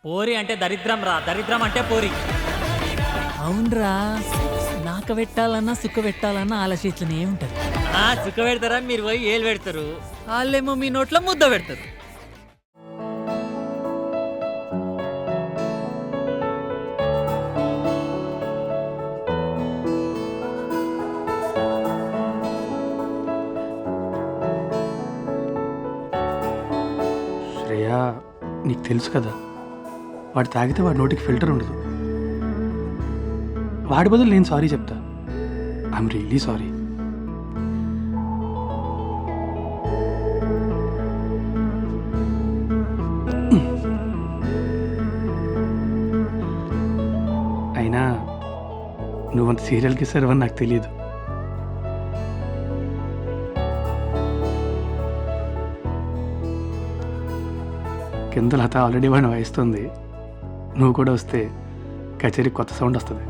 పోరి అంటే దరిద్రం రా, దరిద్రం అంటే పోరి. అవునరా, నాక పెట్టాలన్నా సుఖ పెట్టాలన్నా ఆలోచించనే ఉంటది. సుఖ పెడతారని మీరు పోయి ఏలు పెడతారు, వాళ్ళేమో మీ నోట్లో ముద్ద పెడతారు. శ్రేయా, నీకు తెలుసు కదా, వాడు తాగితే వాడి నోటికి ఫిల్టర్ ఉండదు. వాడి బదులు నేను సారీ చెప్తా. I'm really sorry. అయినా నువ్వంత సీరియల్కి ఇస్తారవని నాకు తెలియదు. కింద లత ఆల్రెడీ వాడిని వాయిస్తుంది. నువ్వు కూడా వస్తే కచేరీ కొత్త సౌండ్ వస్తుంది.